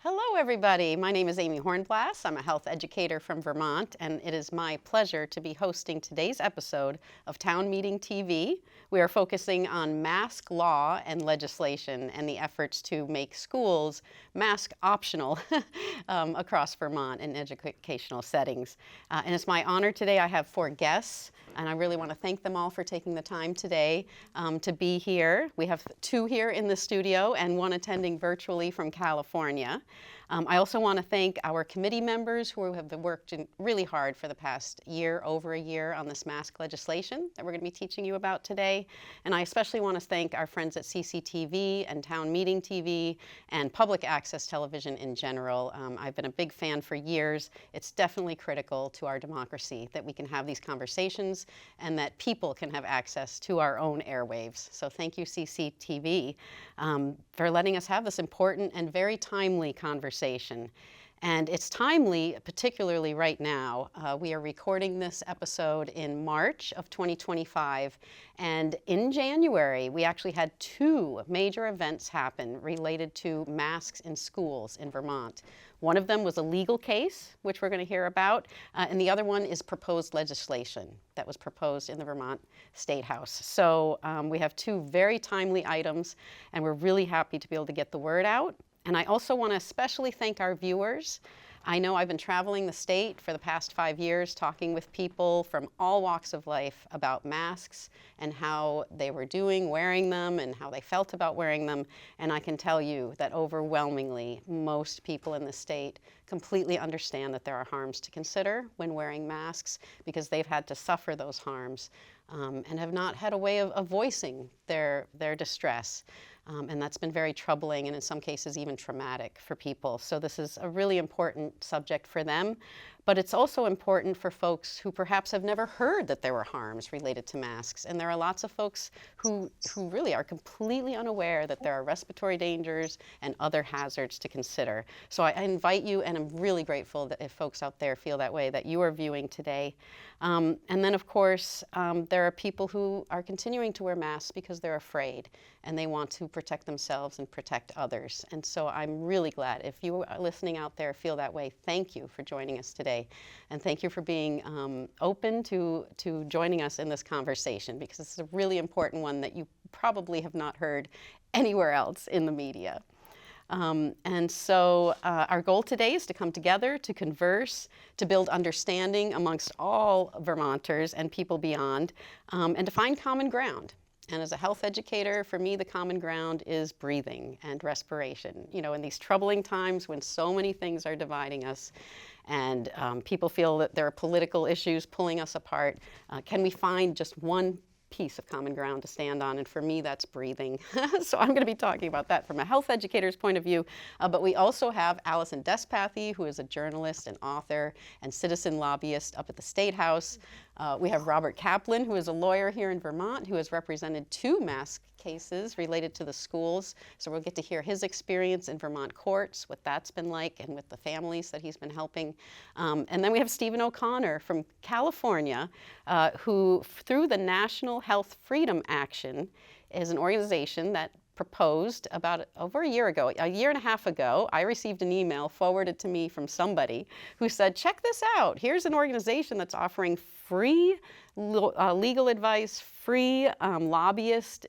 Hello, everybody. My name is Amy Hornblas. I'm a health educator from Vermont, and it is my pleasure to be hosting today's episode of Town Meeting TV. We are focusing on mask law and legislation and the efforts to make schools mask optional across Vermont in educational settings. And it's my honor today. I have 4 guests, and I really want to thank them all for taking the time today to be here. We have 2 here in the studio and 1 attending virtually from California. I also want to thank our committee members who have worked really hard for the past year, over a year, on this mask legislation that we're going to be teaching you about today. And I especially want to thank our friends at CCTV and Town Meeting TV and public access television in general. I've been a big fan for years. It's definitely critical to our democracy that we can have these conversations and that people can have access to our own airwaves. So thank you, CCTV, for letting us have this important and very timely conversation. And it's timely, particularly right now. We are recording this episode in March of 2025. And in January, we actually had 2 major events happen related to masks in schools in Vermont. One of them was a legal case, which we're going to hear about, and the other one is proposed legislation that was proposed in the Vermont State House. So we have 2 very timely items, and we're really happy to be able to get the word out. And I also want to especially thank our viewers. I know I've been traveling the state for the past 5 years, talking with people from all walks of life about masks and how they were doing wearing them and how they felt about wearing them. And I can tell you that overwhelmingly, most people in the state completely understand that there are harms to consider when wearing masks because they've had to suffer those harms and have not had a way of voicing their distress. And that's been very troubling and in some cases even traumatic for people. So this is a really important subject for them. But it's also important for folks who perhaps have never heard that there were harms related to masks. And there are lots of folks who really are completely unaware that there are respiratory dangers and other hazards to consider. So I invite you, and I'm really grateful that if folks out there feel that way, that you are viewing today. And then, of course, there are people who are continuing to wear masks because they're afraid and they want to protect themselves and protect others. And so I'm really glad if you are listening out there feel that way. Thank you for joining us today. And thank you for being open to joining us in this conversation because it's a really important one that you probably have not heard anywhere else in the media. And so our goal today is to come together, to converse, to build understanding amongst all Vermonters and people beyond, and to find common ground. And as a health educator, for me, the common ground is breathing and respiration. You know, in these troubling times when so many things are dividing us and people feel that there are political issues pulling us apart, can we find just one piece of common ground to stand on? And for me, that's breathing. So I'm going to be talking about that from a health educator's point of view. But we also have Alison Despathy, who is a journalist and author and citizen lobbyist up at the State House. We have Robert Kaplan, who is a lawyer here in Vermont, who has represented 2 mask cases related to the schools. So we'll get to hear his experience in Vermont courts, what that's been like, and with the families that he's been helping. And then we have Stephen O'Connor from California, who, through the National Health Freedom Action, is an organization that proposed about over a year ago, a year and a half ago. I received an email forwarded to me from somebody who said, check this out. Here's an organization that's offering free legal advice, free lobbyist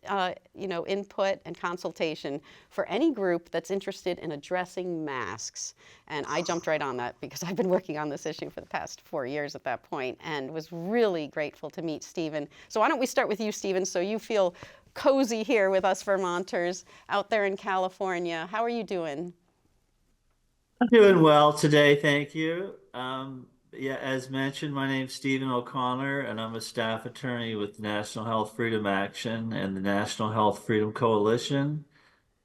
input and consultation for any group that's interested in addressing masks. And I jumped right on that because I've been working on this issue for the past 4 years at that point and was really grateful to meet Stephen. So why don't we start with you, Stephen, so you feel cozy here with us Vermonters out there in California. How are you doing? I'm doing well today, thank you. Yeah, as mentioned, my name's Stephen O'Connor, and I'm a staff attorney with National Health Freedom Action and the National Health Freedom Coalition.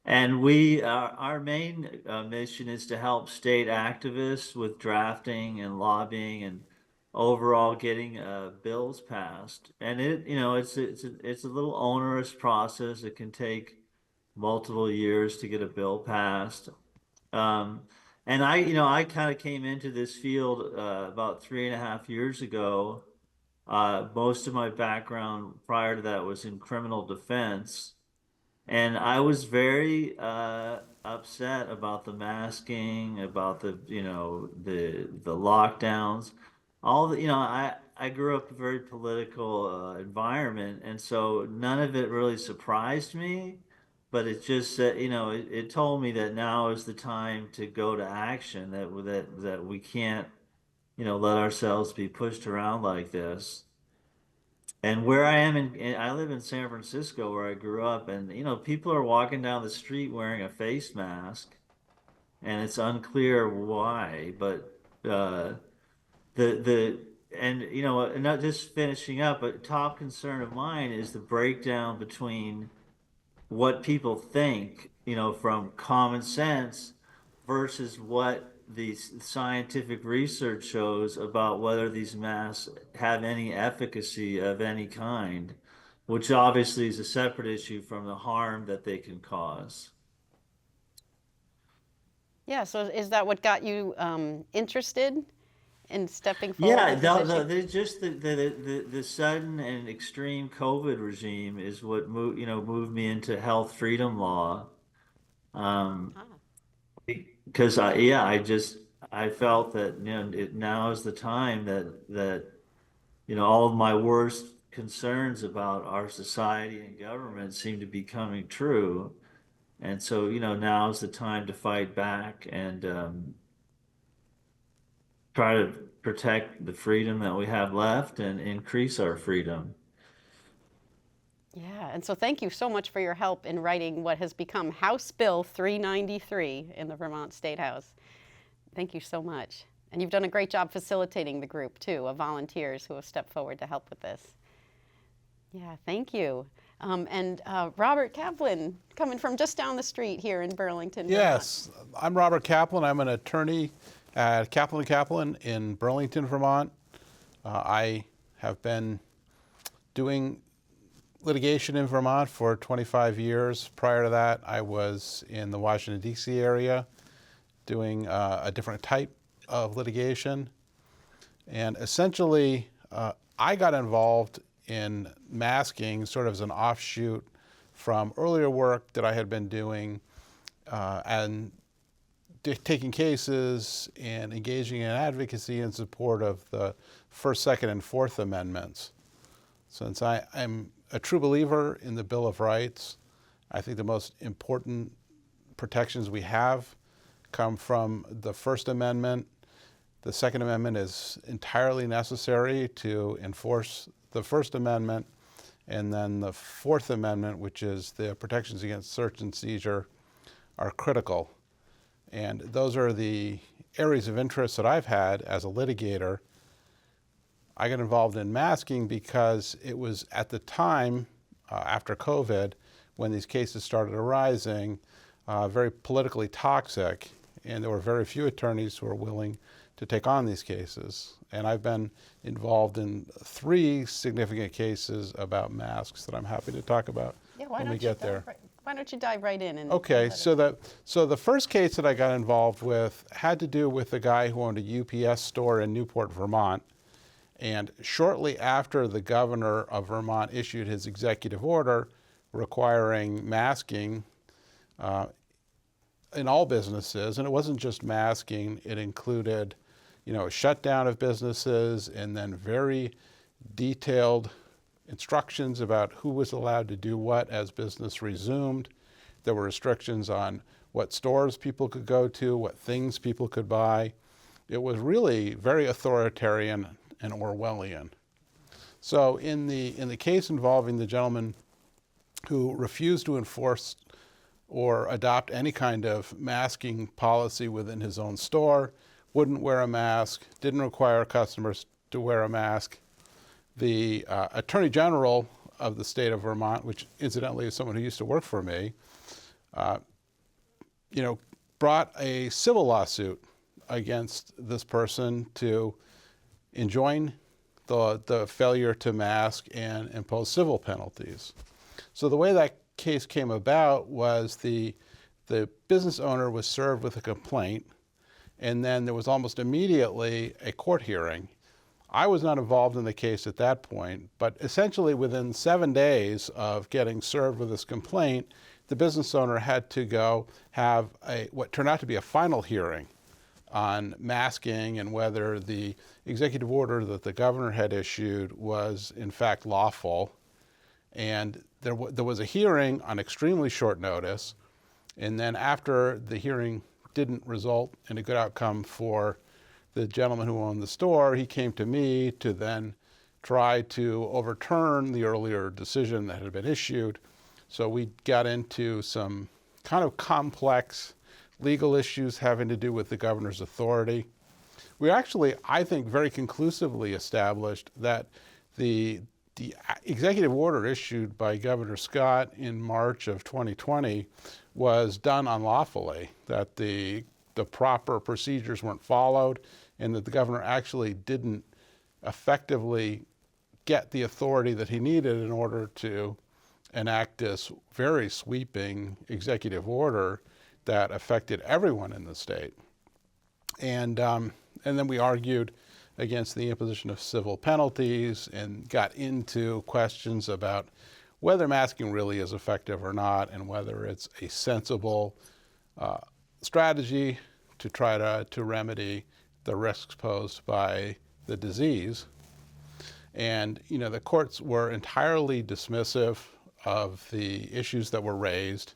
And our main mission is to help state activists with drafting and lobbying and overall getting bills passed. And it's a little onerous process. It can take multiple years to get a bill passed. Um, and I kind of came into this field about 3.5 years ago. Most of my background prior to that was in criminal defense. And I was very upset about the masking, about the lockdowns, all the I grew up in a very political environment, and so none of it really surprised me. But it just said, it told me that now is the time to go to action. That we can't, let ourselves be pushed around like this. And where I am I live in San Francisco where I grew up, and people are walking down the street wearing a face mask, and it's unclear why, but the and and not just finishing up, but top concern of mine is the breakdown between what people think, from common sense versus what the scientific research shows about whether these masks have any efficacy of any kind, which obviously is a separate issue from the harm that they can cause. Yeah, so is that what got you interested in stepping forward Yeah, with this issue? just the sudden and extreme COVID regime is what moved me into health freedom law. Um, Ah. Because I felt that now is the time that all of my worst concerns about our society and government seem to be coming true, and so now is the time to fight back and try to protect the freedom that we have left and increase our freedom. Yeah, and so thank you so much for your help in writing what has become House Bill 393 in the Vermont State House. Thank you so much. And you've done a great job facilitating the group, too, of volunteers who have stepped forward to help with this. Yeah, thank you. And Robert Kaplan, coming from just down the street here in Burlington, Vermont. Yes, I'm Robert Kaplan. I'm an attorney at Kaplan Kaplan in Burlington, Vermont. I have been doing litigation in Vermont for 25 years. Prior to that, I was in the Washington, D.C. area doing a different type of litigation. And essentially, I got involved in masking sort of as an offshoot from earlier work that I had been doing and taking cases and engaging in advocacy in support of the First, Second, and Fourth Amendments. Since I'm a true believer in the Bill of Rights, I think the most important protections we have come from the First Amendment. The Second Amendment is entirely necessary to enforce the First Amendment, and then the Fourth Amendment, which is the protections against search and seizure, are critical. And those are the areas of interest that I've had as a litigator. I got involved in masking because it was at the time, after COVID, when these cases started arising, very politically toxic, and there were very few attorneys who were willing to take on these cases. And I've been involved in 3 significant cases about masks that I'm happy to talk about when we get there. Why don't you dive right in? And Okay, so the first case that I got involved with had to do with a guy who owned a UPS store in Newport, Vermont. And shortly after the governor of Vermont issued his executive order requiring masking in all businesses, and it wasn't just masking, it included a shutdown of businesses and then very detailed instructions about who was allowed to do what as business resumed. There were restrictions on what stores people could go to, what things people could buy. It was really very authoritarian and Orwellian. So in the case involving the gentleman who refused to enforce or adopt any kind of masking policy within his own store, wouldn't wear a mask, didn't require customers to wear a mask, the Attorney General of the state of Vermont, which incidentally is someone who used to work for me, brought a civil lawsuit against this person to enjoin the failure to mask and impose civil penalties. So the way that case came about was the business owner was served with a complaint, and then there was almost immediately a court hearing. I was not involved in the case at that point, but essentially within 7 days of getting served with this complaint, the business owner had to go have what turned out to be a final hearing on masking and whether the executive order that the governor had issued was in fact lawful. And there was a hearing on extremely short notice. And then after the hearing didn't result in a good outcome for the gentleman who owned the store, he came to me to then try to overturn the earlier decision that had been issued. So we got into some kind of complex legal issues having to do with the governor's authority. We actually, I think, very conclusively established that the executive order issued by Governor Scott in March of 2020 was done unlawfully, that the proper procedures weren't followed, and that the governor actually didn't effectively get the authority that he needed in order to enact this very sweeping executive order that affected everyone in the state. And then we argued against the imposition of civil penalties and got into questions about whether masking really is effective or not, and whether it's a sensible strategy to try to remedy the risks posed by the disease. And the courts were entirely dismissive of the issues that were raised,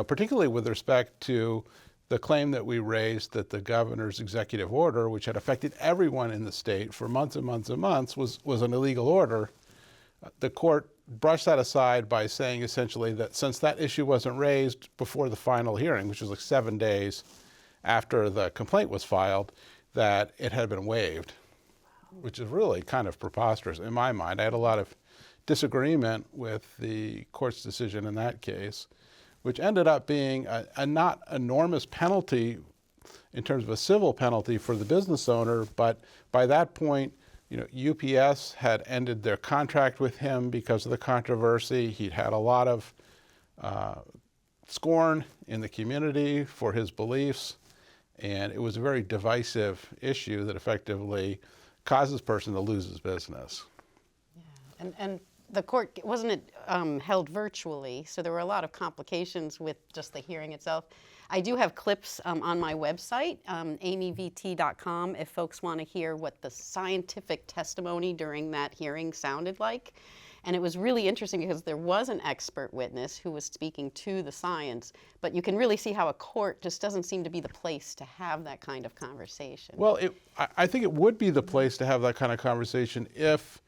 particularly with respect to the claim that we raised that the governor's executive order, which had affected everyone in the state for months and months and months, was an illegal order. The court brushed that aside by saying essentially that since that issue wasn't raised before the final hearing, which was like 7 days after the complaint was filed, that it had been waived, which is really kind of preposterous in my mind. I had a lot of disagreement with the court's decision in that case, which ended up being a not enormous penalty in terms of a civil penalty for the business owner, but by that point, UPS had ended their contract with him because of the controversy. He'd had a lot of scorn in the community for his beliefs, and it was a very divisive issue that effectively causes a person to lose his business. Yeah. And the court, wasn't it held virtually? So there were a lot of complications with just the hearing itself. I do have clips on my website, amyvt.com, if folks want to hear what the scientific testimony during that hearing sounded like. And it was really interesting because there was an expert witness who was speaking to the science, but you can really see how a court just doesn't seem to be the place to have that kind of conversation. Well, I think it would be the place to have that kind of conversation if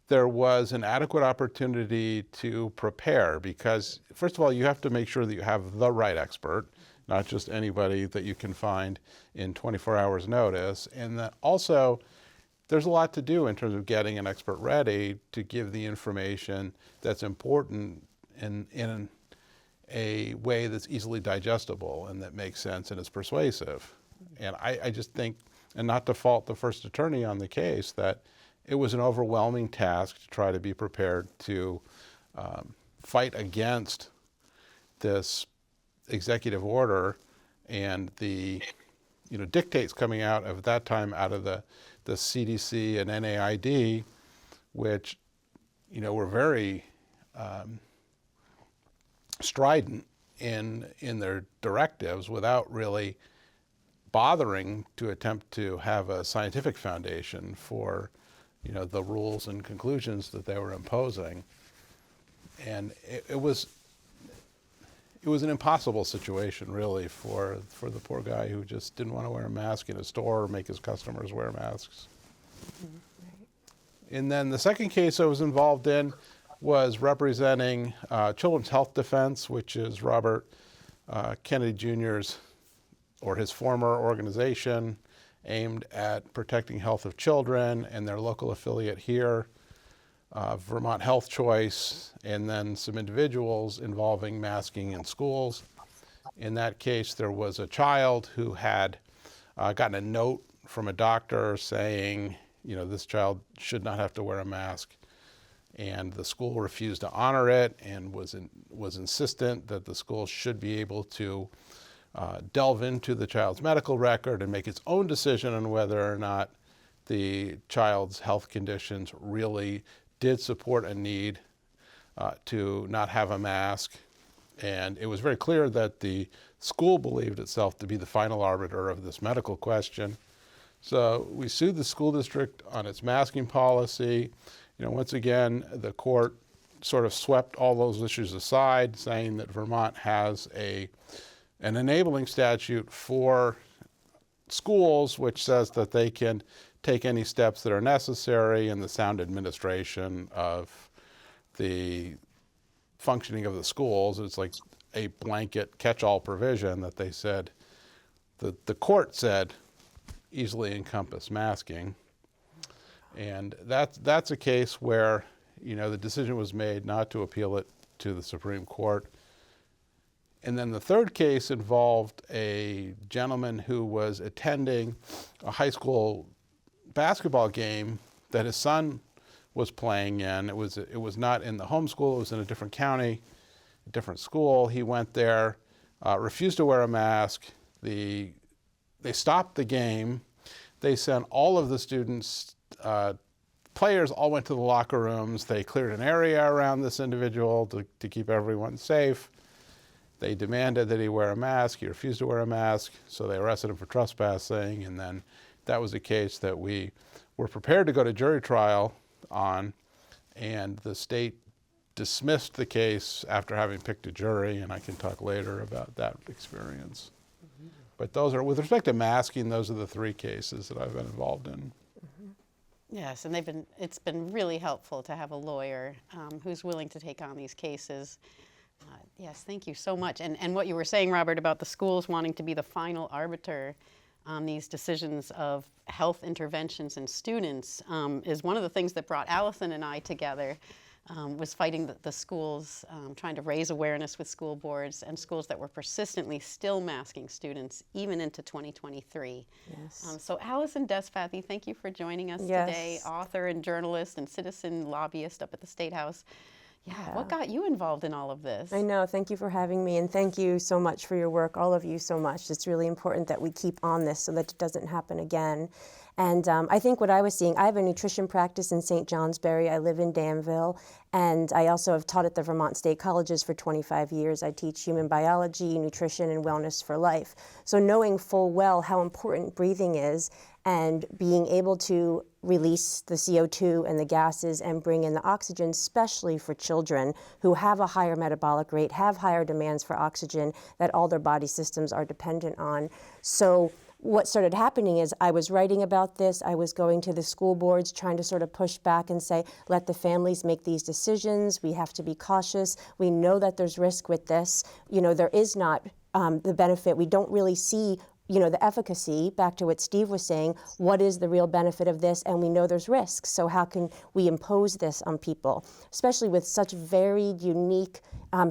there was an adequate opportunity to prepare, because first of all, you have to make sure that you have the right expert, not just anybody that you can find in 24 hours notice. And that also, there's a lot to do in terms of getting an expert ready to give the information that's important in a way that's easily digestible and that makes sense and is persuasive. And I just think, and not to fault the first attorney on the case, that it was an overwhelming task to try to be prepared to fight against this executive order and the dictates coming out of that time out of the CDC and NAID, which were very strident in their directives without really bothering to attempt to have a scientific foundation for the rules and conclusions that they were imposing. And it was an impossible situation, really, for the poor guy who just didn't want to wear a mask in a store or make his customers wear masks. Mm-hmm. Right. And then the second case I was involved in was representing Children's Health Defense, which is Robert Kennedy Jr.'s, or his former organization, aimed at protecting health of children, and their local affiliate here, Vermont Health Choice, and then some individuals involving masking in schools. In that case, there was a child who had gotten a note from a doctor saying, this child should not have to wear a mask. And the school refused to honor it and was insistent that the school should be able to delve into the child's medical record and make its own decision on whether or not the child's health conditions really did support a need to not have a mask. And it was very clear that the school believed itself to be the final arbiter of this medical question. So we sued the school district on its masking policy. Once again, the court sort of swept all those issues aside, saying that Vermont has an enabling statute for schools, which says that they can take any steps that are necessary in the sound administration of the functioning of the schools. It's like a blanket catch-all provision that they said, the court said, easily encompass masking. And that's a case where, the decision was made not to appeal it to the Supreme Court. And then the third case involved a gentleman who was attending a high school basketball game that his son was playing in. It was not in the home school, it was in a different county, a different school. He went there, refused to wear a mask. They stopped the game. They sent all of the students, players all went to the locker rooms. They cleared an area around this individual to keep everyone safe. They demanded that he wear a mask. He refused to wear a mask, so they arrested him for trespassing. And then that was a case that we were prepared to go to jury trial on, and the state dismissed the case after having picked a jury, and I can talk later about that experience. Mm-hmm. But those are, with respect to masking, those are the three cases that I've been involved in. Mm-hmm. Yes, and it's been really helpful to have a lawyer who's willing to take on these cases. Yes, thank you so much. And what you were saying, Robert, about the schools wanting to be the final arbiter on these decisions of health interventions in students is one of the things that brought Alison and I together, was fighting the schools, trying to raise awareness with school boards and schools that were persistently still masking students even into 2023. Yes. So Alison Despathy, thank you for joining us today, author and journalist and citizen lobbyist up at the State House. Yeah, what got you involved in all of this? I know, thank you for having me, and thank you so much for your work, all of you so much. It's really important that we keep on this so that it doesn't happen again. And I think what I was seeing, I have a nutrition practice in St. Johnsbury. I live in Danville, and I also have taught at the Vermont State Colleges for 25 years. I teach human biology, nutrition, and wellness for life. So knowing full well how important breathing is and being able to release the CO2 and the gases and bring in the oxygen, especially for children who have a higher metabolic rate, have higher demands for oxygen that all their body systems are dependent on. So what started happening is I was writing about this, I was going to the school boards trying to sort of push back and say, let the families make these decisions, we have to be cautious, we know that there's risk with this, there is not the benefit, we don't really see the efficacy, back to what Steve was saying, what is the real benefit of this? And we know there's risks, so how can we impose this on people, especially with such varied, unique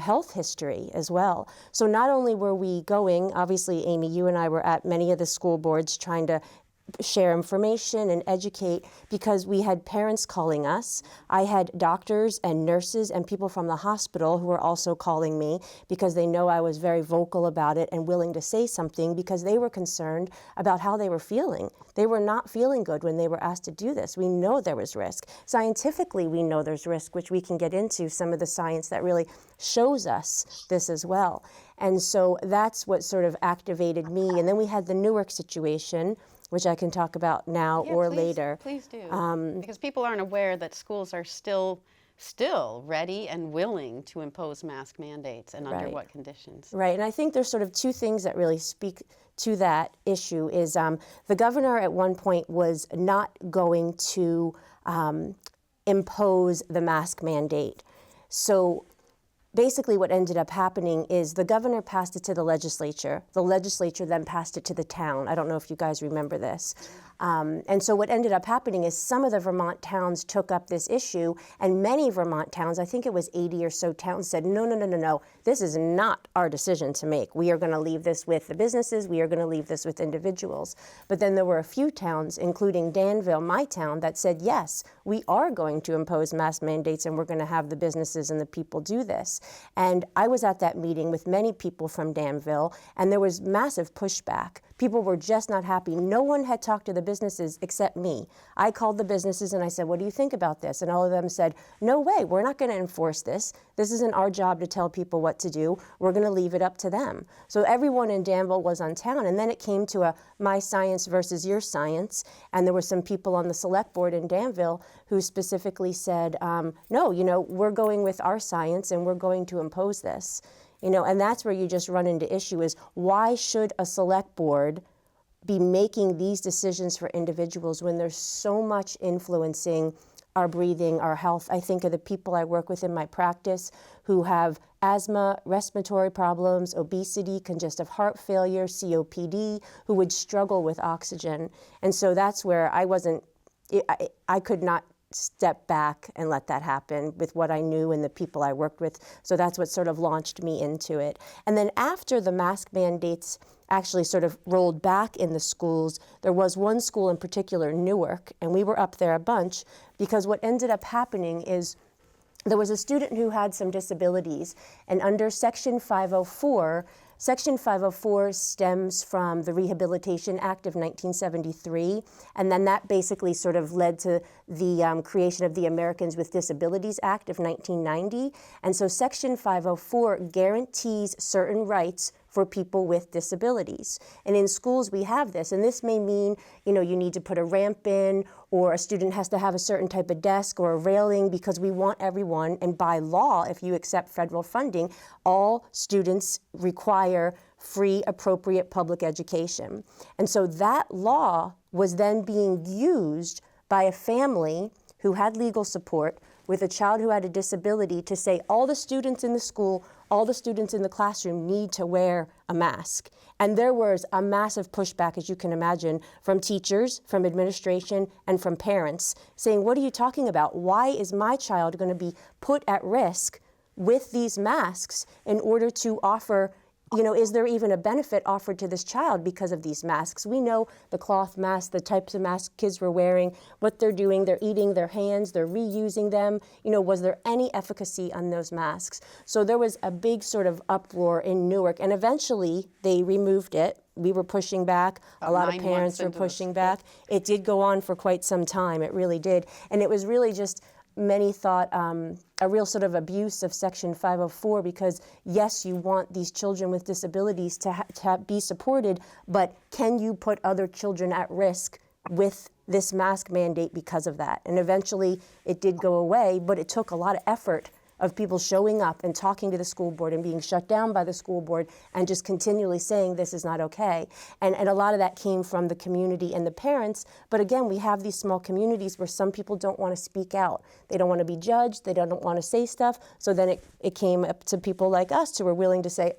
health history as well. So not only were we going, obviously, Amy, you and I were at many of the school boards trying to share information and educate, because we had parents calling us. I had doctors and nurses and people from the hospital who were also calling me because they know I was very vocal about it and willing to say something because they were concerned about how they were feeling. They were not feeling good when they were asked to do this. We know there was risk. Scientifically, we know there's risk, which we can get into some of the science that really shows us this as well. And so that's what sort of activated me. And then we had the Newark situation, which I can talk about now or later. Please do, because people aren't aware that schools are still ready and willing to impose mask mandates, and under what conditions. Right, and I think there's sort of two things that really speak to that issue. Is the governor at one point was not going to impose the mask mandate. So basically what ended up happening is the governor passed it to the legislature then passed it to the town. I don't know if you guys remember this. And so what ended up happening is some of the Vermont towns took up this issue, and many Vermont towns, I think it was 80 or so towns, said, no, this is not our decision to make. We are going to leave this with the businesses, we are going to leave this with individuals. But then there were a few towns, including Danville, my town, that said, yes, we are going to impose mask mandates and we're going to have the businesses and the people do this. And I was at that meeting with many people from Danville, and there was massive pushback People were just not happy. No one had talked to the businesses except me. I called the businesses and I said, what do you think about this? And all of them said, no way, we're not going to enforce this. This isn't our job to tell people what to do. We're going to leave it up to them. So everyone in Danville was on town. And then it came to a my science versus your science. And there were some people on the select board in Danville who specifically said, no, we're going with our science and we're going to impose this. And that's where you just run into issue is why should a select board be making these decisions for individuals when there's so much influencing our breathing, our health? I think of the people I work with in my practice who have asthma, respiratory problems, obesity, congestive heart failure, COPD, who would struggle with oxygen. And so that's where I could not step back and let that happen with what I knew and the people I worked with. So that's what sort of launched me into it. And then after the mask mandates actually sort of rolled back in the schools, there was one school in particular, Newark, and we were up there a bunch because what ended up happening is there was a student who had some disabilities, and under Section 504, Section 504 stems from the Rehabilitation Act of 1973, and then that basically sort of led to the creation of the Americans with Disabilities Act of 1990. And so Section 504 guarantees certain rights for people with disabilities. And in schools we have this, and this may mean, you need to put a ramp in, or a student has to have a certain type of desk or a railing because we want everyone, and by law, if you accept federal funding, all students require free, appropriate public education. And so that law was then being used by a family who had legal support with a child who had a disability to say all the students in the school, all the students in the classroom need to wear a mask. And there was a massive pushback, as you can imagine, from teachers, from administration, and from parents saying, what are you talking about? Why is my child going to be put at risk with these masks in order to offer, is there even a benefit offered to this child because of these masks? We know the cloth masks, the types of masks kids were wearing, what they're doing, they're eating their hands, they're reusing them. Was there any efficacy on those masks? So there was a big sort of uproar in Newark, and eventually they removed it. We were pushing back. A lot of parents were pushing back. It did go on for quite some time. It really did. And it was really just, many thought a real sort of abuse of Section 504 because, yes, you want these children with disabilities to be supported, but can you put other children at risk with this mask mandate because of that? And eventually it did go away, but it took a lot of effort of people showing up and talking to the school board and being shut down by the school board and just continually saying this is not okay. And a lot of that came from the community and the parents. But again, we have these small communities where some people don't want to speak out. They don't want to be judged. They don't want to say stuff. So then it came up to people like us who were willing to say,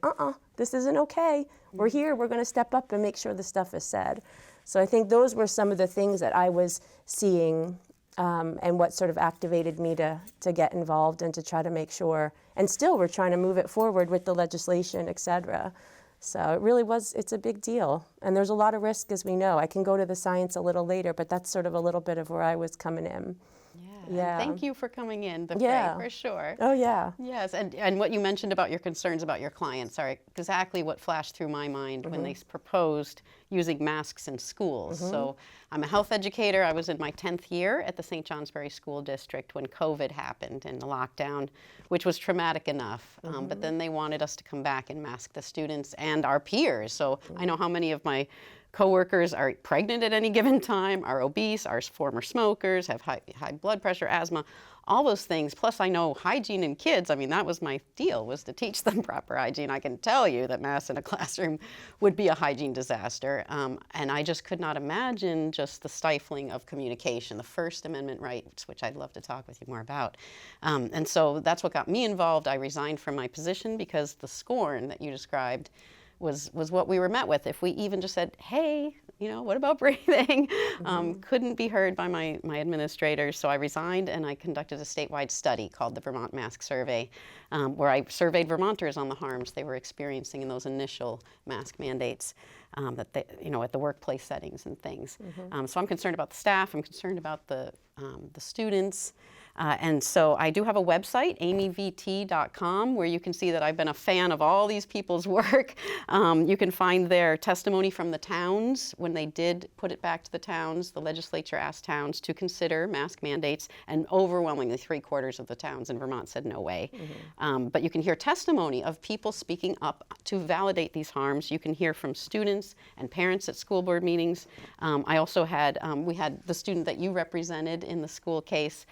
this isn't okay. We're here. We're going to step up and make sure the stuff is said. So I think those were some of the things that I was seeing and what sort of activated me to get involved and to try to make sure, and still we're trying to move it forward with the legislation, et cetera. So it really it's a big deal. And there's a lot of risk, as we know. I can go to the science a little later, but that's sort of a little bit of where I was coming in. Yeah. Thank you for coming in, for sure. Oh, yeah. Yes, and what you mentioned about your concerns about your clients are exactly what flashed through my mind when they proposed using masks in schools. So I'm a health educator. I was in my 10th year at the St. Johnsbury School District when COVID happened and the lockdown, which was traumatic enough. But then they wanted us to come back and mask the students and our peers. So I know how many of my coworkers are pregnant at any given time, are obese, are former smokers, have high blood pressure, asthma, all those things. Plus I know hygiene in kids. I mean, that was my deal, was to teach them proper hygiene. I can tell you that masks in a classroom would be a hygiene disaster. And I just could not imagine just the stifling of communication, the First Amendment rights, which I'd love to talk with you more about. And so that's what got me involved. I resigned from my position because the scorn that you described was what we were met with. If we even just said, hey, what about breathing? Couldn't be heard by my administrators. So I resigned and I conducted a statewide study called the Vermont Mask Survey, where I surveyed Vermonters on the harms they were experiencing in those initial mask mandates that they, at the workplace settings and things. So I'm concerned about the staff. I'm concerned about the students. And so I do have a website, amyvt.com, where you can see that I've been a fan of all these people's work. You can find their testimony from the towns. When they did put it back to the towns, the legislature asked towns to consider mask mandates, and overwhelmingly 3/4 of the towns in Vermont said no way. But you can hear testimony of people speaking up to validate these harms. You can hear from students and parents at school board meetings. I also had, we had the student that you represented in the school case.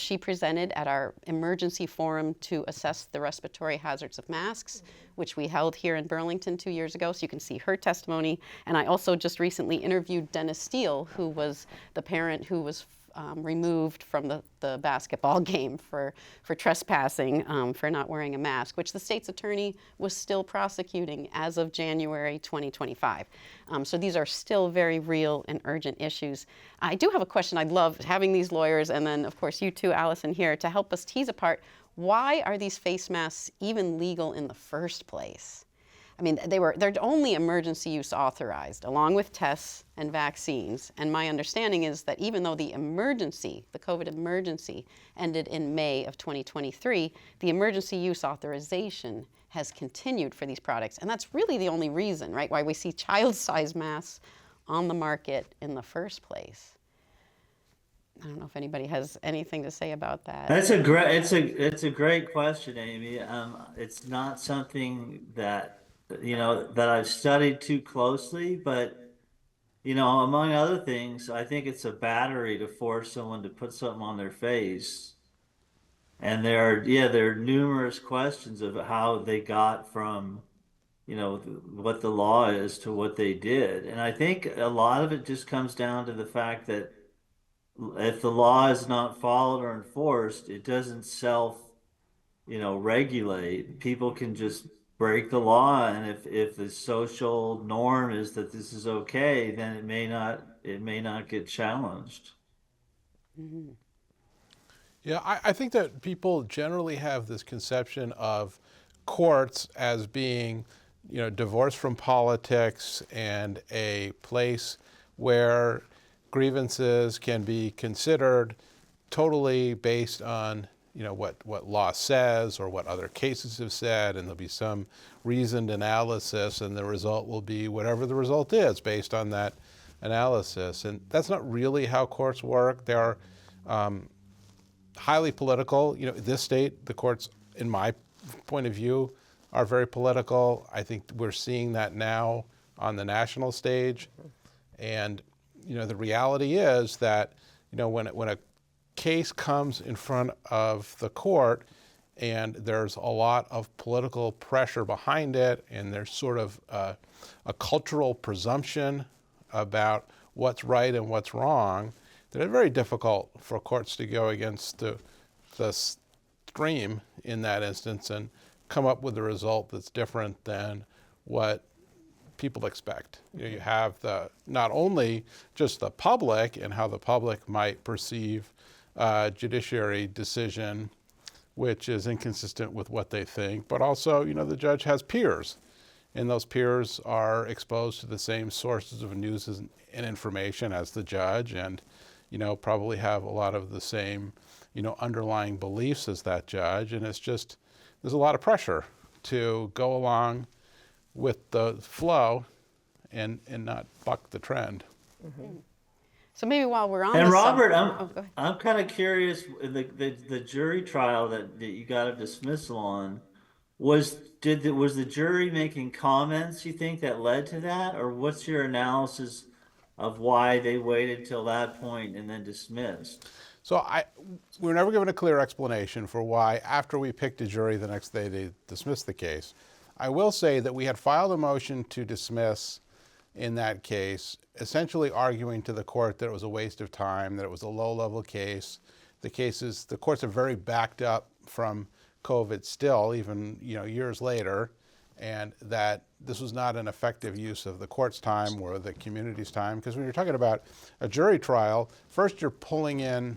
She presented at our emergency forum to assess the respiratory hazards of masks, which we held here in Burlington 2 years ago, so you can see her testimony. And I also just recently interviewed Dennis Steele, who was the parent who was removed from the basketball game for trespassing, for not wearing a mask, which the state's attorney was still prosecuting as of January 2025. So these are still very real and urgent issues. I do have a question. I'd love having these lawyers, and then of course you too, Alison, here to help us tease apart, why are these face masks even legal in the first place? I mean, they're only emergency use authorized, along with tests and vaccines. And my understanding is that even though the emergency, the COVID emergency, ended in May of 2023, the emergency use authorization has continued for these products. And that's really the only reason, right, why we see child-sized masks on the market in the first place. I don't know if anybody has anything to say about that. That's a great, it's a great question, Amy. It's not something that, that I've studied too closely, but, among other things, I think it's a battery to force someone to put something on their face. And there are numerous questions of how they got from, what the law is to what they did. And I think a lot of it just comes down to the fact that if the law is not followed or enforced, it doesn't regulate. People can just break the law, and if the social norm is that this is okay, then it may not get challenged. Mm-hmm. Yeah, I think that people generally have this conception of courts as being, divorced from politics and a place where grievances can be considered totally based on what law says or what other cases have said, and there'll be some reasoned analysis, and the result will be whatever the result is based on that analysis. And that's not really how courts work. They are highly political. This state, the courts, in my point of view, are very political. I think we're seeing that now on the national stage. And the reality is that, when a case comes in front of the court and there's a lot of political pressure behind it, and there's sort of a cultural presumption about what's right and what's wrong, that it's very difficult for courts to go against the stream in that instance and come up with a result that's different than what people expect. You have not only just the public and how the public might perceive judiciary decision, which is inconsistent with what they think, but also, the judge has peers, and those peers are exposed to the same sources of news and information as the judge, and, probably have a lot of the same, underlying beliefs as that judge, and there's a lot of pressure to go along with the flow and not buck the trend. Mm-hmm. So maybe while we're on and this Robert, go I'm kind of curious, the jury trial that you got a dismissal on, was the jury making comments, you think, that led to that, or what's your analysis of why they waited till that point and then dismissed? So we were never given a clear explanation for why, after we picked a jury the next day, they dismissed the case. I will say that we had filed a motion to dismiss in that case, essentially arguing to the court that it was a waste of time, that it was a low-level case. The courts are very backed up from COVID still, even years later, and that this was not an effective use of the court's time or the community's time. Because when you're talking about a jury trial, first you're pulling in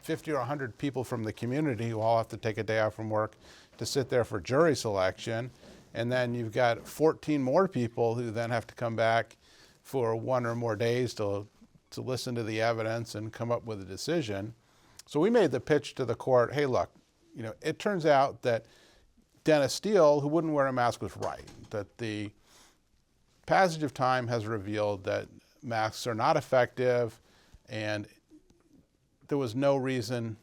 50 or 100 people from the community who all have to take a day off from work to sit there for jury selection. And then you've got 14 more people who then have to come back for one or more days to listen to the evidence and come up with a decision. So we made the pitch to the court, hey, look, it turns out that Dennis Steele, who wouldn't wear a mask, was right, that the passage of time has revealed that masks are not effective, and there was no reason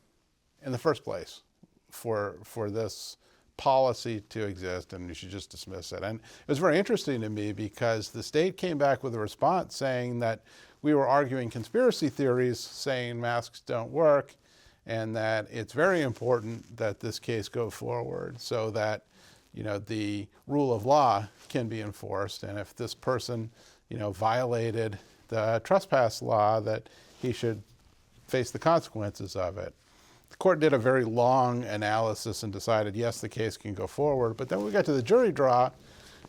in the first place for this policy to exist, and you should just dismiss it. And it was very interesting to me because the state came back with a response saying that we were arguing conspiracy theories, saying masks don't work, and that it's very important that this case go forward so that the rule of law can be enforced, and if this person violated the trespass law, that he should face the consequences of it. The court did a very long analysis and decided, yes, the case can go forward. But then we got to the jury draw,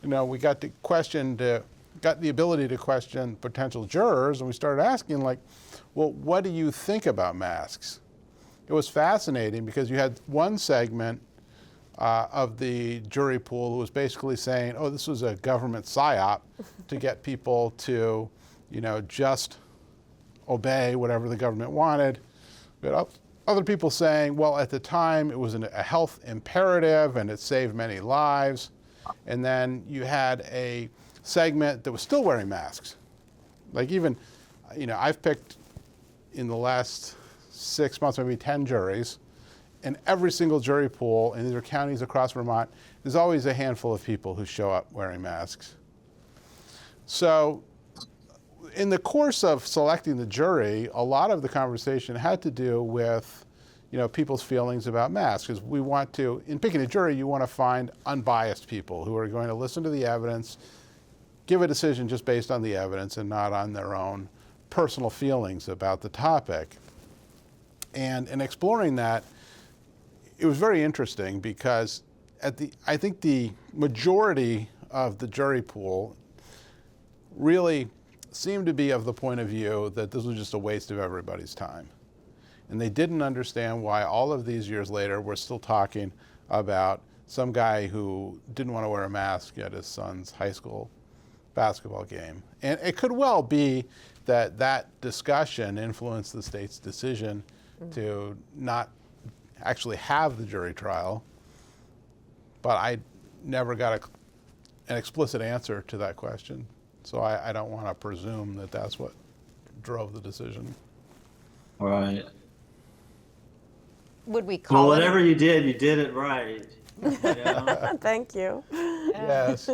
we got the ability to question potential jurors, and we started asking, like, well, what do you think about masks? It was fascinating because you had one segment of the jury pool who was basically saying, oh, this was a government psyop to get people to, just obey whatever the government wanted. But other people saying, well, at the time it was a health imperative and it saved many lives. And then you had a segment that was still wearing masks. Like even, I've picked in the last 6 months, maybe 10 juries, and every single jury pool, and these are counties across Vermont, there's always a handful of people who show up wearing masks. So in the course of selecting the jury, a lot of the conversation had to do with people's feelings about masks. Because we want to, in picking a jury, you want to find unbiased people who are going to listen to the evidence, give a decision just based on the evidence and not on their own personal feelings about the topic. And in exploring that, it was very interesting because I think the majority of the jury pool really seemed to be of the point of view that this was just a waste of everybody's time. And they didn't understand why all of these years later we're still talking about some guy who didn't want to wear a mask at his son's high school basketball game. And it could well be that that discussion influenced the state's decision to not actually have the jury trial, but I never got an explicit answer to that question. So I don't want to presume that that's what drove the decision. Right. Would we call Well, it? whatever you did it right. Thank you. Yes.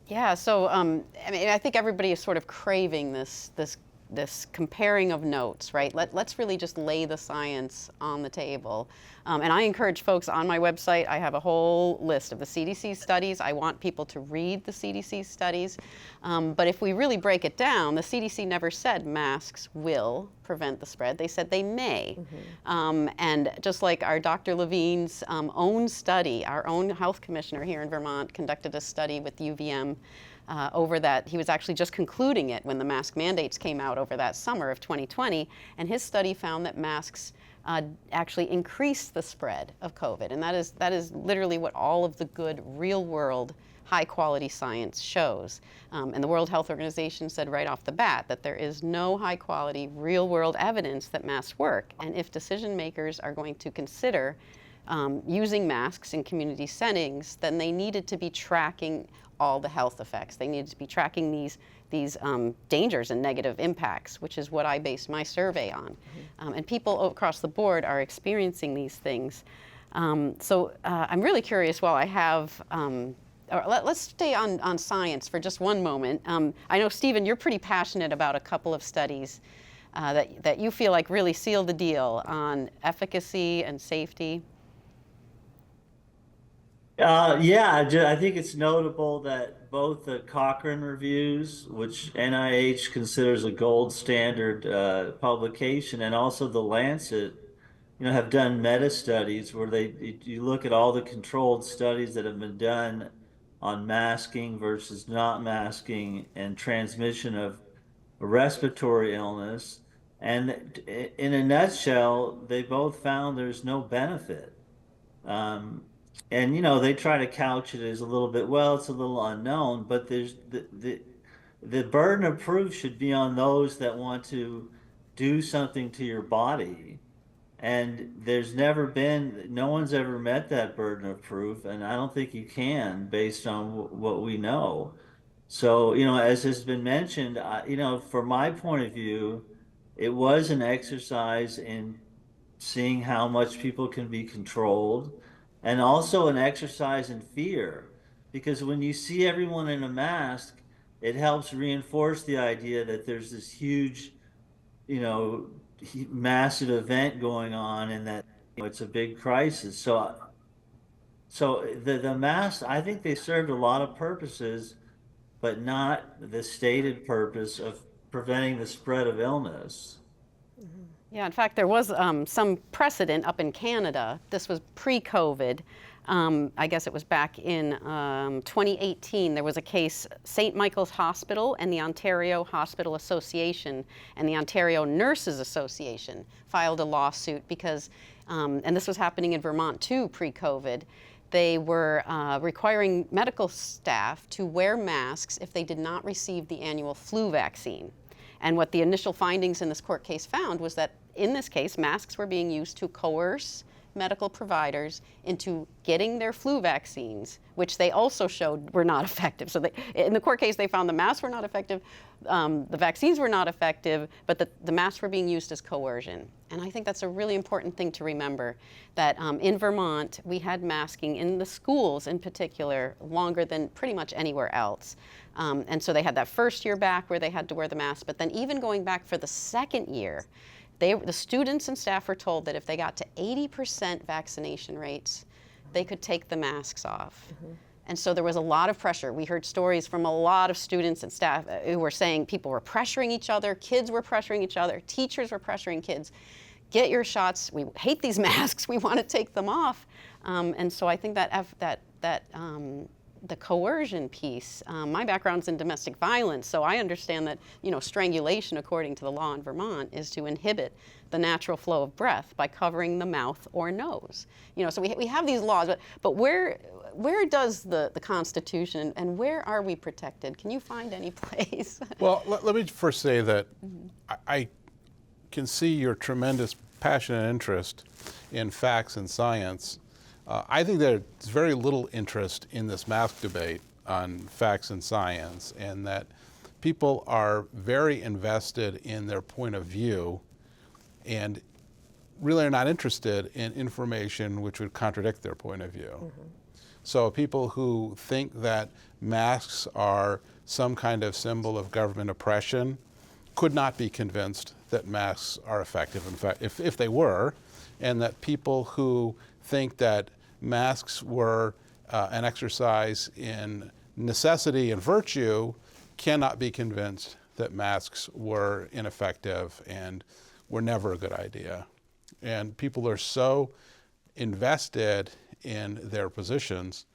Yeah. So I think everybody is sort of craving this comparing of notes, right? Let's really just lay the science on the table. And I encourage folks on my website, I have a whole list of the CDC studies. I want people to read the CDC studies. But if we really break it down, the CDC never said masks will prevent the spread. They said they may. And just like our Dr. Levine's own study, our own health commissioner here in Vermont conducted a study with UVM over that. He was actually just concluding it when the mask mandates came out over that summer of 2020, and his study found that masks actually increased the spread of COVID, and that is literally what all of the good real-world high-quality science shows. And the World Health Organization said right off the bat that there is no high-quality real-world evidence that masks work, and if decision makers are going to consider using masks in community settings, then they needed to be tracking all the health effects. They needed to be tracking these dangers and negative impacts, which is what I based my survey on. And people across the board are experiencing these things. So I'm really curious while I have, let's stay on science for just one moment. I know, Stephen, you're pretty passionate about a couple of studies that you feel like really sealed the deal on efficacy and safety. I think it's notable that both the Cochrane reviews, which NIH considers a gold standard publication, and also the Lancet, have done meta studies where you look at all the controlled studies that have been done on masking versus not masking and transmission of a respiratory illness. And in a nutshell, they both found there's no benefit. And they try to couch it as a little bit, well, it's a little unknown, but there's the burden of proof should be on those that want to do something to your body. And no one's ever met that burden of proof, and I don't think you can based on what we know. So, as has been mentioned, from my point of view, it was an exercise in seeing how much people can be controlled, and also an exercise in fear. Because when you see everyone in a mask, it helps reinforce the idea that there's this huge, you know, massive event going on, and that it's a big crisis. So the masks, I think they served a lot of purposes, but not the stated purpose of preventing the spread of illness. Yeah, in fact, there was some precedent up in Canada. This was pre-COVID. I guess it was back in 2018. There was a case, St. Michael's Hospital and the Ontario Hospital Association and the Ontario Nurses Association filed a lawsuit because, and this was happening in Vermont too, pre-COVID, they were requiring medical staff to wear masks if they did not receive the annual flu vaccine. And what the initial findings in this court case found was that in this case, masks were being used to coerce medical providers into getting their flu vaccines, which they also showed were not effective. So in the court case, they found the masks were not effective, the vaccines were not effective, but the masks were being used as coercion. And I think that's a really important thing to remember, that in Vermont, we had masking in the schools in particular longer than pretty much anywhere else. And so they had that first year back where they had to wear the mask, but then even going back for the second year, the students and staff were told that if they got to 80% vaccination rates, they could take the masks off. Mm-hmm. And so there was a lot of pressure. We heard stories from a lot of students and staff who were saying people were pressuring each other, kids were pressuring each other, teachers were pressuring kids. Get your shots. We hate these masks. We want to take them off. And so I think that the coercion piece, my background's in domestic violence, so I understand that, strangulation, according to the law in Vermont, is to inhibit the natural flow of breath by covering the mouth or nose. So we have these laws, but where does the Constitution and where are we protected? Can you find any place? Well, let me first say that I can see your tremendous passion and interest in facts and science. I think there's very little interest in this mask debate on facts and science, and that people are very invested in their point of view and really are not interested in information which would contradict their point of view. Mm-hmm. So people who think that masks are some kind of symbol of government oppression could not be convinced that masks are effective, in fact, if they were, and that people who think that masks were an exercise in necessity and virtue cannot be convinced that masks were ineffective and were never a good idea. And people are so invested in their positions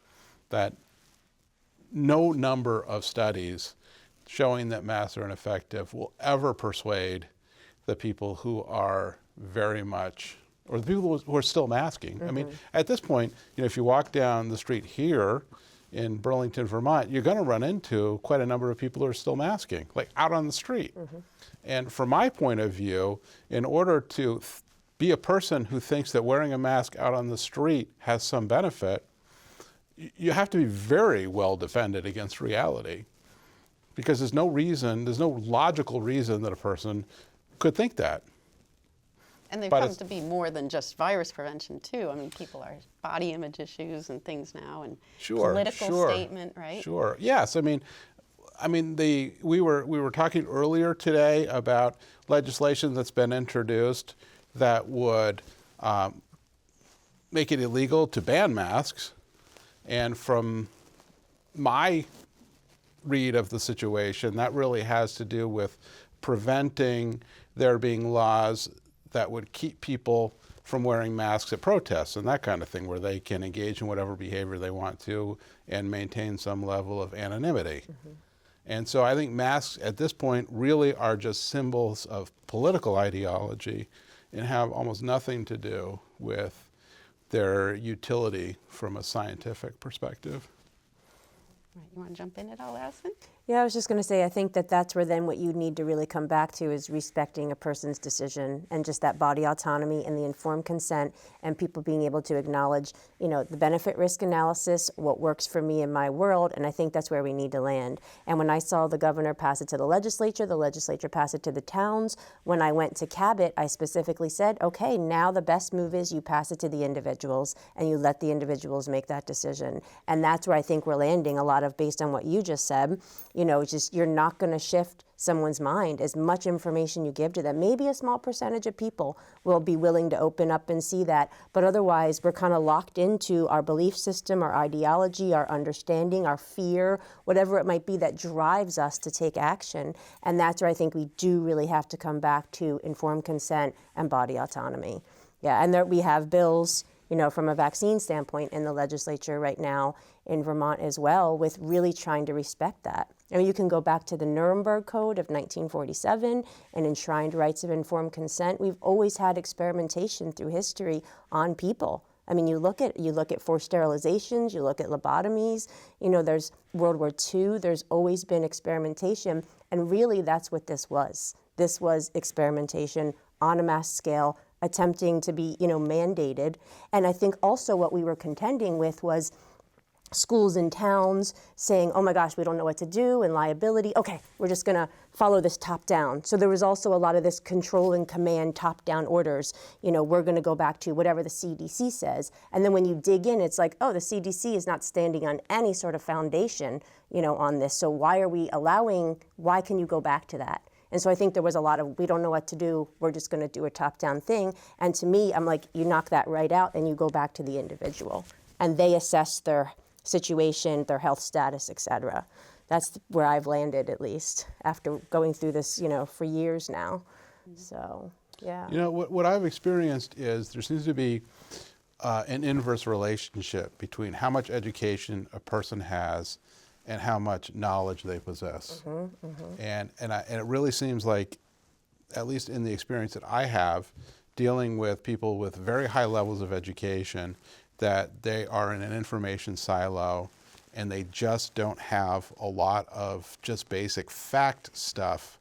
that no number of studies showing that masks are ineffective will ever persuade the people who are very much, or the people who are still masking. Mm-hmm. I mean, at this point, if you walk down the street here in Burlington, Vermont, you're going to run into quite a number of people who are still masking, like out on the street. Mm-hmm. And from my point of view, in order to be a person who thinks that wearing a mask out on the street has some benefit, you have to be very well defended against reality, because there's no logical reason that a person could think that. And they've come to be more than just virus prevention too. I mean, people are body image issues and things now, and political statement, right? Sure. Yes. I mean, we were talking earlier today about legislation that's been introduced that would make it illegal to ban masks. And from my read of the situation, that really has to do with preventing there being laws that would keep people from wearing masks at protests and that kind of thing, where they can engage in whatever behavior they want to and maintain some level of anonymity. Mm-hmm. And so I think masks at this point really are just symbols of political ideology and have almost nothing to do with their utility from a scientific perspective. Right. You want to jump in at all, Alison? Yeah, I was just going to say, I think that that's where then what you need to really come back to is respecting a person's decision and just that body autonomy and the informed consent and people being able to acknowledge, the benefit risk analysis, what works for me in my world. And I think that's where we need to land. And when I saw the governor pass it to the legislature passed it to the towns. When I went to Cabot, I specifically said, okay, now the best move is you pass it to the individuals and you let the individuals make that decision. And that's where I think we're landing a lot of based on what you just said. Just you're not going to shift someone's mind. As much information you give to them, maybe a small percentage of people will be willing to open up and see that. But otherwise, we're kind of locked into our belief system, our ideology, our understanding, our fear, whatever it might be that drives us to take action. And that's where I think we do really have to come back to informed consent and body autonomy. Yeah, and there we have bills, from a vaccine standpoint in the legislature right now in Vermont as well, with really trying to respect that. I mean, you can go back to the Nuremberg Code of 1947 and enshrined rights of informed consent. We've always had experimentation through history on people. I mean, you look at forced sterilizations, you look at lobotomies, there's World War II, there's always been experimentation, and really that's what this was. This was experimentation on a mass scale, attempting to be, mandated. And I think also what we were contending with was schools and towns saying, oh my gosh, we don't know what to do, and liability. Okay, we're just gonna follow this top down. So there was also a lot of this control and command top down orders. We're gonna go back to whatever the CDC says. And then when you dig in, it's like, oh, the CDC is not standing on any sort of foundation, on this. So why can you go back to that? And so I think there was a lot of, we don't know what to do, we're just going to do a top-down thing. And to me, I'm like, you knock that right out and you go back to the individual. And they assess their situation, their health status, et cetera. That's where I've landed, at least, after going through this, for years now. So, yeah. What I've experienced is there seems to be an inverse relationship between how much education a person has and how much knowledge they possess. And it really seems like, at least in the experience that I have, dealing with people with very high levels of education, that they are in an information silo and they just don't have a lot of just basic fact stuff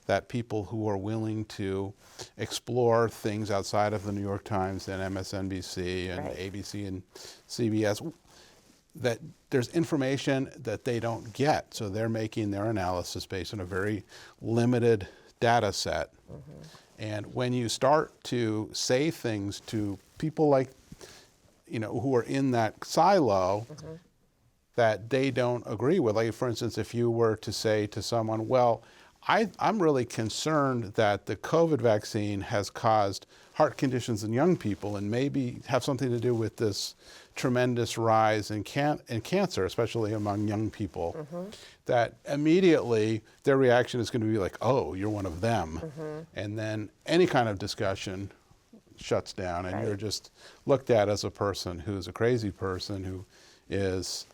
that people who are willing to explore things outside of the New York Times and MSNBC and Right. ABC and CBS, that there's information that they don't get. So they're making their analysis based on a very limited data set. And when you start to say things to people like, who are in that silo that they don't agree with, like for instance, if you were to say to someone, well, I'm really concerned that the COVID vaccine has caused heart conditions in young people and maybe have something to do with this tremendous rise in cancer, especially among young people, that immediately their reaction is going to be like, oh, you're one of them. And then any kind of discussion shuts down and you're just looked at as a person who's a crazy person who is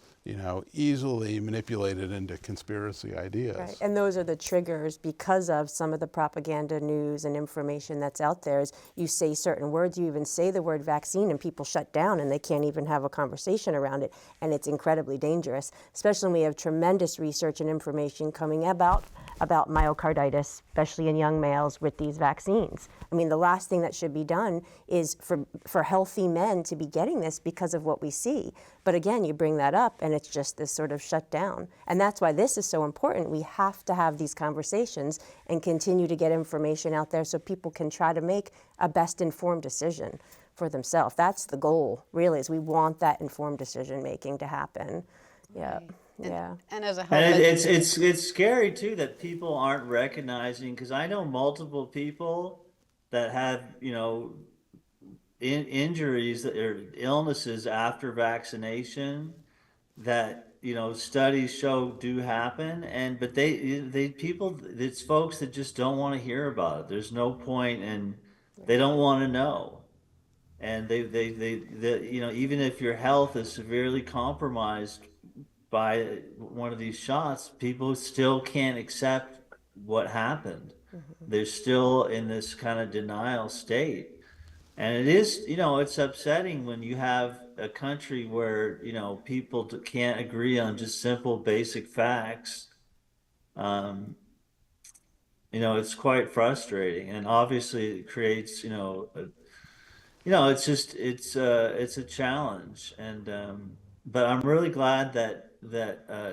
easily manipulated into conspiracy ideas. Right. And those are the triggers because of some of the propaganda news and information that's out there. Is you say certain words, you even say the word vaccine and people shut down and they can't even have a conversation around it. And it's incredibly dangerous, especially when we have tremendous research and information coming about myocarditis, especially in young males with these vaccines. I mean, the last thing that should be done is for healthy men to be getting this because of what we see. But again, you bring that up and it's just this sort of shutdown. And that's why this is so important. We have to have these conversations and continue to get information out there so people can try to make a best informed decision for themselves. That's the goal, really, is we want that informed decision making to happen. Yeah. Right. Yeah. And as a health And educator, it's scary too that people aren't recognizing, because I know multiple people that have, injuries or illnesses after vaccination that, studies show do happen. But it's folks that just don't want to hear about it. There's no point, and they don't want to know. And even if your health is severely compromised by one of these shots, people still can't accept what happened. They're still in this kind of denial state. And it is, it's upsetting when you have a country where, people can't agree on just simple basic facts it's quite frustrating, and obviously it creates, it's just it's a challenge, and but I'm really glad that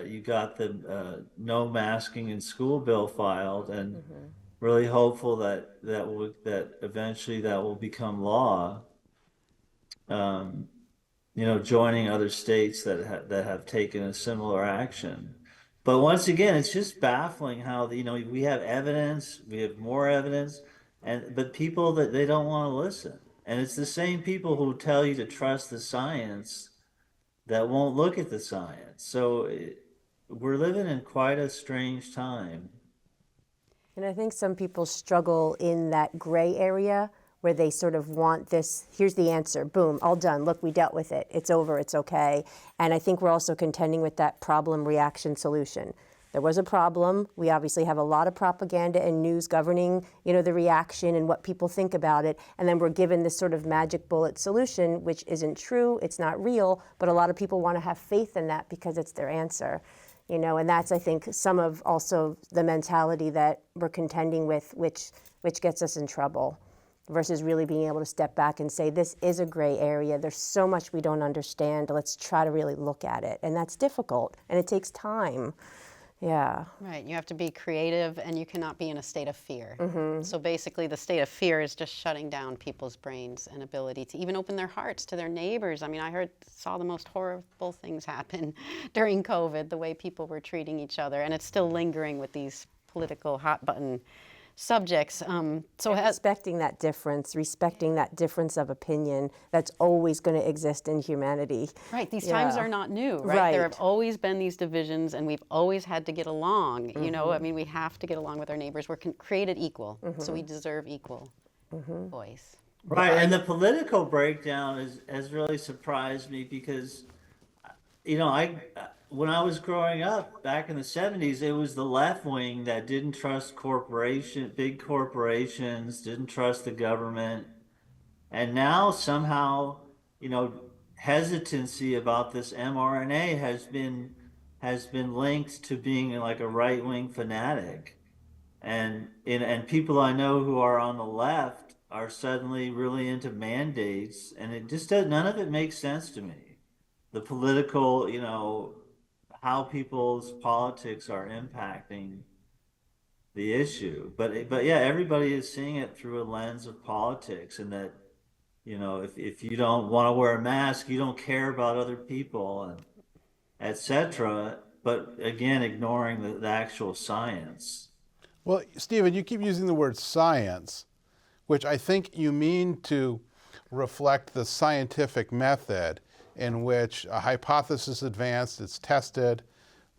you got the no masking in school bill filed, and really hopeful that eventually that will become law. Um, joining other states that have taken a similar action. But once again, it's just baffling how we have evidence, we have more evidence, but people that they don't want to listen. And it's the same people who tell you to trust the science that won't look at the science. So we're living in quite a strange time. And I think some people struggle in that gray area where they sort of want this, here's the answer, boom, all done, look, we dealt with it, it's over, it's okay. And I think we're also contending with that problem, reaction, solution. There was a problem. We obviously have a lot of propaganda and news governing, the reaction and what people think about it. And then we're given this sort of magic bullet solution, which isn't true, it's not real, but a lot of people want to have faith in that because it's their answer. And that's, I think, some of also the mentality that we're contending with, which gets us in trouble, versus really being able to step back and say, this is a gray area. There's so much we don't understand. Let's try to really look at it. And that's difficult, and it takes time. Yeah. Right, you have to be creative, and you cannot be in a state of fear. So basically the state of fear is just shutting down people's brains and ability to even open their hearts to their neighbors. I mean, saw the most horrible things happen during COVID, the way people were treating each other, and it's still lingering with these political hot button subjects. Respecting that difference of opinion that's always going to exist in humanity. Right, these times are not new, right? There have always been these divisions, and we've always had to get along. I mean, we have to get along with our neighbors. We're created equal, so we deserve equal voice. Right, and the political breakdown has really surprised me because, when I was growing up back in the 70s, it was the left wing that didn't trust big corporations, didn't trust the government. And now somehow, hesitancy about this mRNA has been linked to being like a right-wing fanatic. And people I know who are on the left are suddenly really into mandates, and it just none of it makes sense to me. The political, how people's politics are impacting the issue. But yeah, everybody is seeing it through a lens of politics, and that, if you don't want to wear a mask, you don't care about other people, and etc. But again, ignoring the actual science. Well, Stephen, you keep using the word science, which I think you mean to reflect the scientific method in which a hypothesis is advanced, it's tested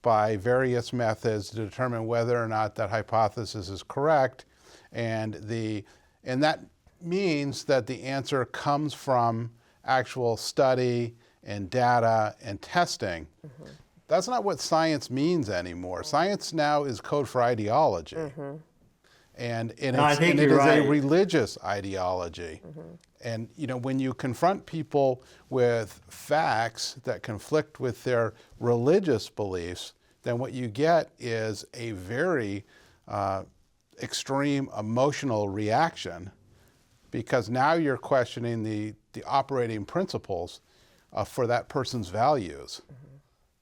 by various methods to determine whether or not that hypothesis is correct, and that means that the answer comes from actual study and data and testing. That's not what science means anymore. Science now is code for ideology. And it is a religious ideology. And when you confront people with facts that conflict with their religious beliefs, then what you get is a very extreme emotional reaction, because now you're questioning the operating principles for that person's values.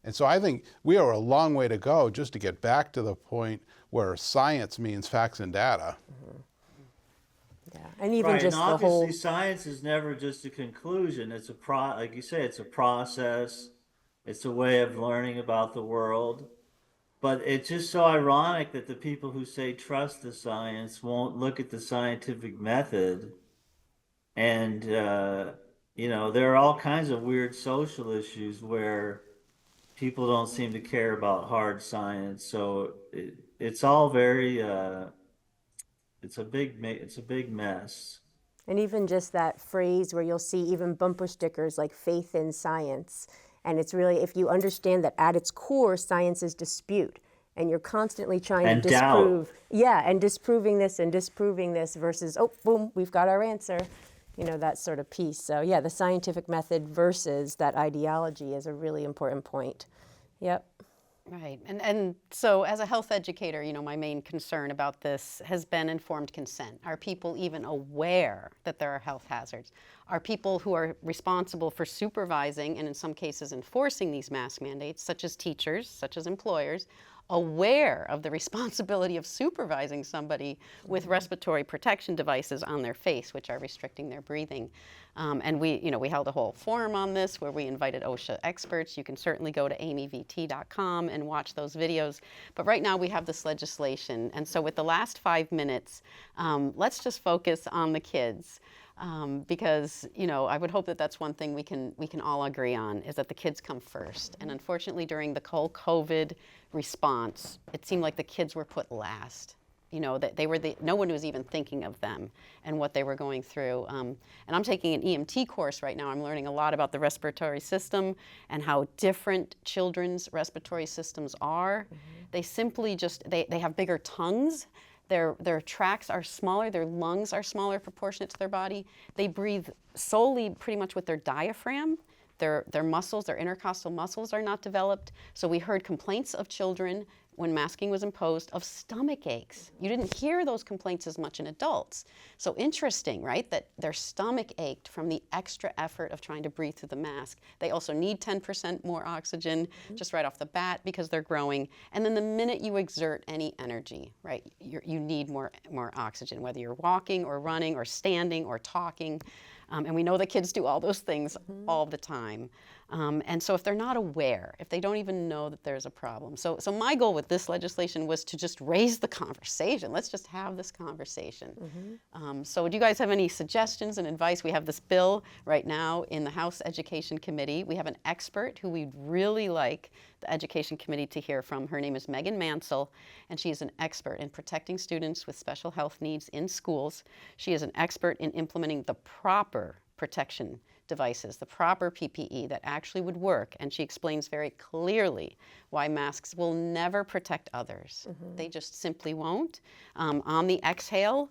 And so I think we are a long way to go just to get back to the point where science means facts and data. Yeah, and even right, just and the obviously whole science is never just a conclusion. It's like you say, it's a process. It's a way of learning about the world. But it's just so ironic that the people who say trust the science won't look at the scientific method. And there are all kinds of weird social issues where people don't seem to care about hard science. So it's all very it's a big mess. And even just that phrase where you'll see even bumper stickers like faith in science. And it's really, if you understand that at its core, science is dispute. And you're constantly trying to disprove. Doubt. Yeah, and disproving this versus, oh, boom, we've got our answer. That sort of piece. So yeah, the scientific method versus that ideology is a really important point. Yep. Right. And so as a health educator, my main concern about this has been informed consent. Are people even aware that there are health hazards? Are people who are responsible for supervising and in some cases enforcing these mask mandates, such as teachers, such as employers, aware of the responsibility of supervising somebody with respiratory protection devices on their face, which are restricting their breathing? And we held a whole forum on this where we invited OSHA experts. You can certainly go to amyvt.com and watch those videos. But right now we have this legislation. And so with the last 5 minutes, let's just focus on the kids. Because I would hope that that's one thing we can all agree on, is that the kids come first. And unfortunately, during the whole COVID response, it seemed like the kids were put last. That they were no one was even thinking of them and what they were going through. And I'm taking an EMT course right now. I'm learning a lot about the respiratory system and how different children's respiratory systems are. They simply they have bigger tongues. Their trachs are smaller, their lungs are smaller proportionate to their body. They breathe solely pretty much with their diaphragm. Their muscles, their intercostal muscles are not developed. So we heard complaints of children when masking was imposed of stomach aches. You didn't hear those complaints as much in adults. So interesting, right, that their stomach ached from the extra effort of trying to breathe through the mask. They also need 10% more oxygen just right off the bat because they're growing. And then the minute you exert any energy, right, you need more oxygen, whether you're walking or running or standing or talking. And we know that kids do all those things all the time. And so if they're not aware, if they don't even know that there's a problem. So my goal with this legislation was to just raise the conversation. Let's just have this conversation. So do you guys have any suggestions and advice? We have this bill right now in the House Education Committee. We have an expert who we'd really like the Education Committee to hear from. Her name is Megan Mansell, and she is an expert in protecting students with special health needs in schools. She is an expert in implementing the proper protection devices, the proper PPE that actually would work. And she explains very clearly why masks will never protect others. They just simply won't. On the exhale,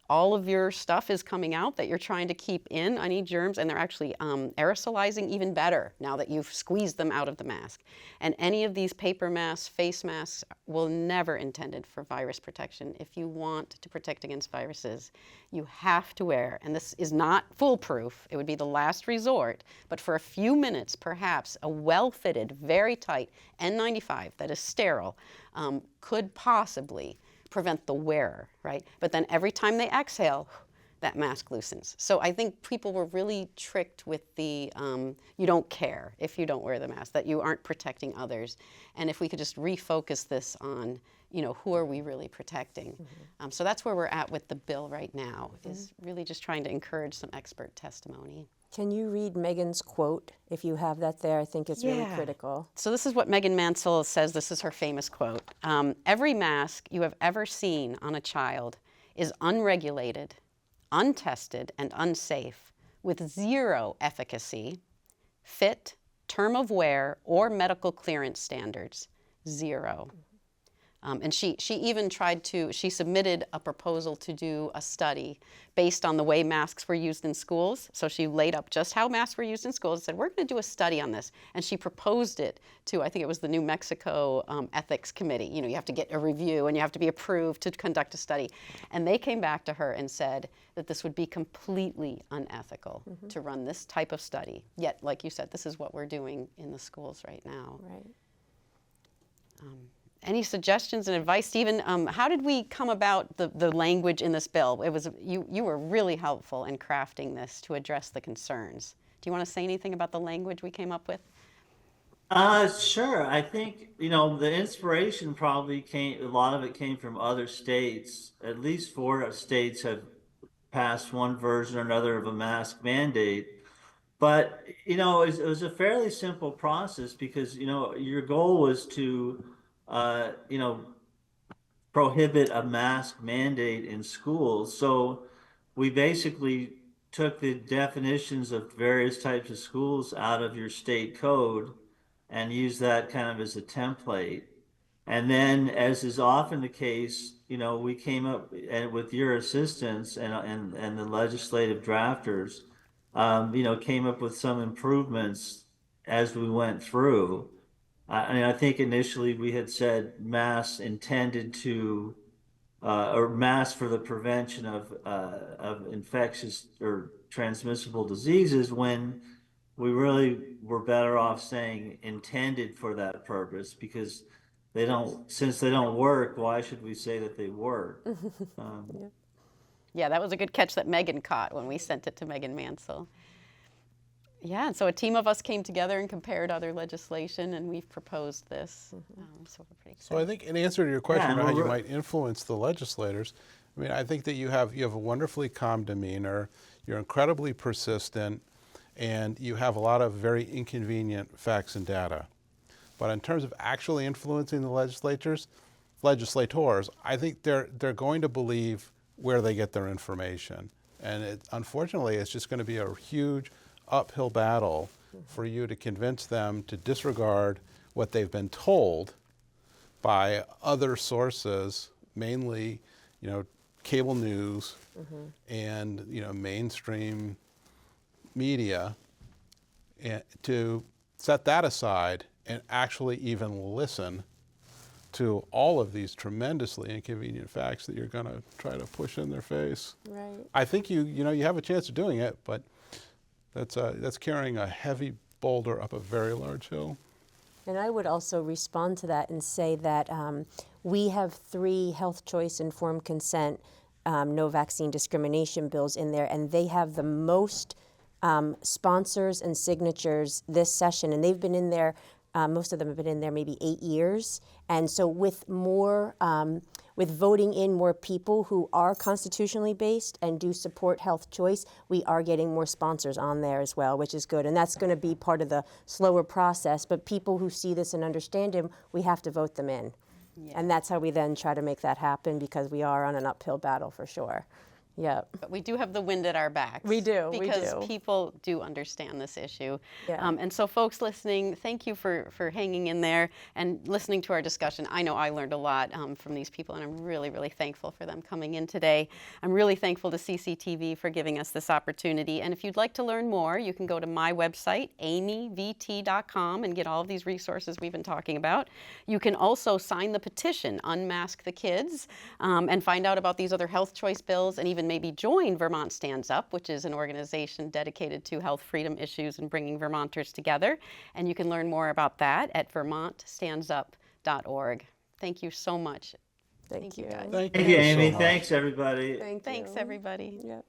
all of your stuff is coming out that you're trying to keep in, any germs, and they're actually aerosolizing even better now that you've squeezed them out of the mask. And any of these paper masks, face masks, will never intended for virus protection. If you want to protect against viruses, you have to wear, and this is not foolproof, it would be the last resort, but for a few minutes, perhaps, a well-fitted, very tight N95 that is sterile could possibly prevent the wearer, right? But then every time they exhale, that mask loosens. So I think people were really tricked with the you don't care if you don't wear the mask, that you aren't protecting others. And if we could just refocus this on, who are we really protecting? So that's where we're at with the bill right now, is really just trying to encourage some expert testimony. Can you read Megan's quote, if you have that there? I think it's really critical. So this is what Megan Mansell says. This is her famous quote. Every mask you have ever seen on a child is unregulated, untested, and unsafe, with zero efficacy, fit, term of wear, or medical clearance standards. Zero. And she even she submitted a proposal to do a study based on the way masks were used in schools. So she laid up just how masks were used in schools and said, we're going to do a study on this. And she proposed it to, I think it was the New Mexico Ethics Committee. You have to get a review and you have to be approved to conduct a study. And they came back to her and said that this would be completely unethical to run this type of study. Yet, like you said, this is what we're doing in the schools right now. Right. Any suggestions and advice, Stephen? How did we come about the language in this bill? It was you were really helpful in crafting this to address the concerns. Do you want to say anything about the language we came up with? Sure. I think, the inspiration probably a lot of it came from other states. At least 4 states have passed one version or another of a mask mandate. But, it was a fairly simple process because, your goal was to prohibit a mask mandate in schools. So we basically took the definitions of various types of schools out of your state code and used that kind of as a template. And then, as is often the case, we came up with your assistance and the legislative drafters, came up with some improvements as we went through. I mean, I think initially we had said masks intended to, or masks for the prevention of infectious or transmissible diseases, when we really were better off saying intended for that purpose, because they don't, since they don't work, why should we say that they work? Yeah, that was a good catch that Megan caught when we sent it to Megan Mansell. Yeah, and so a team of us came together and compared other legislation, and we've proposed this. So we're pretty excited. So I think in answer to your question Yeah, about how you we're- might influence the legislators, I mean, I think that you have a wonderfully calm demeanor, you're incredibly persistent, and you have a lot of very inconvenient facts and data. But in terms of actually influencing the legislators, I think they're going to believe where they get their information. And unfortunately, it's just going to be a huge uphill battle for you to convince them to disregard what they've been told by other sources, mainly, cable news and, mainstream media, and to set that aside and actually even listen to all of these tremendously inconvenient facts that you're going to try to push in their face. Right. I think you have a chance of doing it, but that's carrying a heavy boulder up a very large hill. And I would also respond to that and say that we have 3 health choice informed consent, no vaccine discrimination bills in there, and they have the most sponsors and signatures this session, and they've been in there. Most of them have been in there maybe 8 years, and so with more, with voting in more people who are constitutionally based and do support health choice, we are getting more sponsors on there as well, which is good, and that's going to be part of the slower process. But people who see this and understand him, we have to vote them in, and that's how we then try to make that happen, because we are on an uphill battle for sure. Yeah. But we do have the wind at our backs. We do, Because people do understand this issue. Yeah. And so folks listening, thank you for hanging in there and listening to our discussion. I know I learned a lot from these people, and I'm really, really thankful for them coming in today. I'm really thankful to CCTV for giving us this opportunity. And if you'd like to learn more, you can go to my website, amyvt.com, and get all of these resources we've been talking about. You can also sign the petition, Unmask the Kids, and find out about these other health choice bills, and even maybe join Vermont Stands Up, which is an organization dedicated to health freedom issues and bringing Vermonters together. And you can learn more about that at vermontstandsup.org. Thank you so much. Thank you. guys. Thank Thank you, so Amy. much. Thanks, everybody. Thanks, Everybody. Yep.